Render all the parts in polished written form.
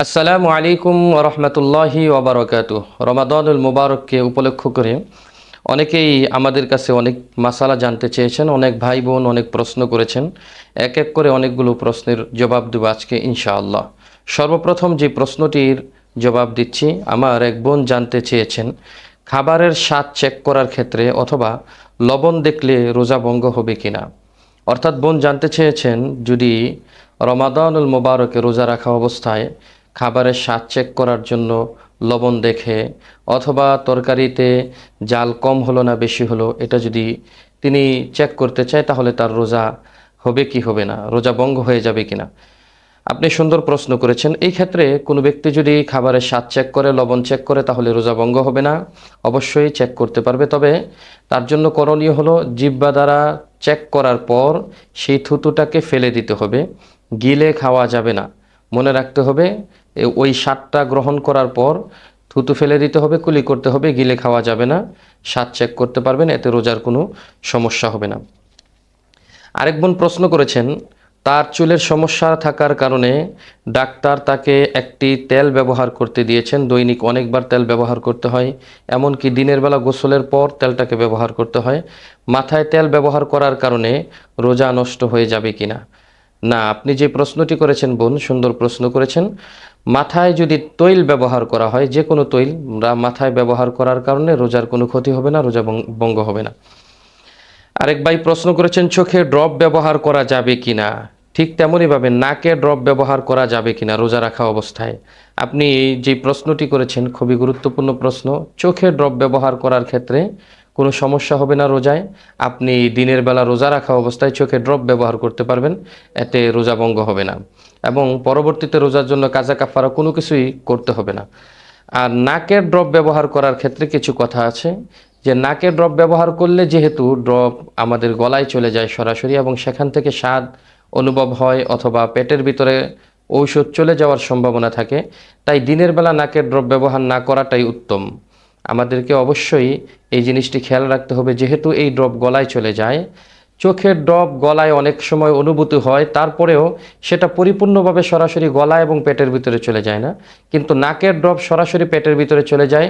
আসসালামু আলাইকুম ওরহমতুল্লাহি ওবরাকাতুহ। রমাদানুল মুবারককে উপলক্ষ করে অনেকেই আমাদের কাছে অনেক মাসালা জানতে চেয়েছেন, অনেক ভাই বোন অনেক প্রশ্ন করেছেন। এক এক করে অনেকগুলো প্রশ্নের জবাব দেব আজকে ইনশাআল্লাহ। সর্বপ্রথম যে প্রশ্নটির জবাব দিচ্ছি, আমার এক বোন জানতে চেয়েছেন খাবারের স্বাদ চেক করার ক্ষেত্রে অথবা লবণ দেখলে রোজা ভঙ্গ হবে কিনা। অর্থাৎ বোন জানতে চেয়েছেন যদি রমাদানুল মুবারকে রোজা রাখা অবস্থায় খাবারের স্বাদ চেক করার জন্য লবণ দেখে অথবা তরকারিতে জাল কম হলো না বেশি হলো এটা যদি তিনি চেক করতে চায় তাহলে তার রোজা হবে কি হবে না, রোজা ভঙ্গ হয়ে যাবে কিনা। আপনি সুন্দর প্রশ্ন করেছেন। এই ক্ষেত্রে কোনো ব্যক্তি যদি খাবারের স্বাদ চেক করে, লবণ চেক করে, তাহলে রোজা ভঙ্গ হবে না, অবশ্যই চেক করতে পারবে। তবে তার জন্য করণীয় হলো জিহ্বা দ্বারা চেক করার পর সেই থুতুটাকে ফেলে দিতে হবে, গিলে খাওয়া যাবে না। মনে রাখতে হবে ওই স্বাদটা গ্রহণ করার পর থুতু ফেলে দিতে হবে, কুলি করতে হবে, গিলে খাওয়া যাবে না। স্বাদ চেক করতে পারবেন, এতে রোজার কোনো সমস্যা হবে না। আরেক বোন প্রশ্ন করেছেন তার চুলের সমস্যা থাকার কারণে ডাক্তার তাকে একটি তেল ব্যবহার করতে দিয়েছেন। দৈনিক অনেকবার তেল ব্যবহার করতে হয়, এমনকি দিনের বেলা গোসলের পর তেলটাকে ব্যবহার করতে হয়। মাথায় তেল ব্যবহার করার কারণে রোজা নষ্ট হয়ে যাবে কিনা। না, আপনি যে প্রশ্নটি করেছেন বোন, সুন্দর প্রশ্ন করেছেন। মাথায় যদি তৈল ব্যবহার করা হয়, যে কোনো তৈল মাথায় ব্যবহার করার কারণে রোজার কোনো ক্ষতি হবে না, রোজা ভঙ্গ হবে না। আরেক ভাই প্রশ্ন করেছেন চোখে ড্রপ ব্যবহার করা যাবে কিনা। ঠিক তেমনইভাবে নাকে ড্রপ ব্যবহার করা যাবে কিনা রোজা রাখা অবস্থায়। আপনি যে প্রশ্নটি করেছেন খুবই গুরুত্বপূর্ণ প্রশ্ন। চোখে ড্রপ ব্যবহার করার ক্ষেত্রে কোনো সমস্যা হবে না রোজায়। আপনি দিনের বেলা রোজা রাখা অবস্থায় চোখে ড্রপ ব্যবহার করতে পারবেন, এতে রোজা ভঙ্গ হবে না এবং পরবর্তীতে রোজার জন্য কাজা কাফারা কোনো কিছুই করতে হবে না। আর নাকের ড্রপ ব্যবহার করার ক্ষেত্রে কিছু কথা আছে, যে নাকের ড্রপ ব্যবহার করলে যেহেতু ড্রপ আমাদের গলায় চলে যায় সরাসরি এবং সেখান থেকে স্বাদ অনুভব হয় অথবা পেটের ভিতরে ঔষধ চলে যাওয়ার সম্ভাবনা থাকে, তাই দিনের বেলা নাকের ড্রপ ব্যবহার না করাটাই উত্তম। আমাদেরকে অবশ্যই এই জিনিসটি খেয়াল রাখতে হবে, যেহেতু এই ড্রপ গলায় চলে যায়। চোখের ড্রপ গলায় অনেক সময় অনুভূতি হয়, তারপরেও সেটা পরিপূর্ণভাবে সরাসরি গলা এবং পেটের ভিতরে চলে যায় না, কিন্তু নাকের ড্রপ সরাসরি পেটের ভিতরে চলে যায়।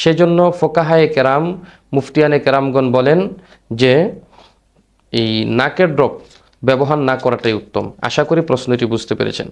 সেজন্য ফোকাহায়ে কেরাম, মুফতিয়ানে কেরামগণ বলেন যে এই নাকের ড্রপ ব্যবহার না করাটাই উত্তম। আশা করি প্রশ্নটি বুঝতে পেরেছেন।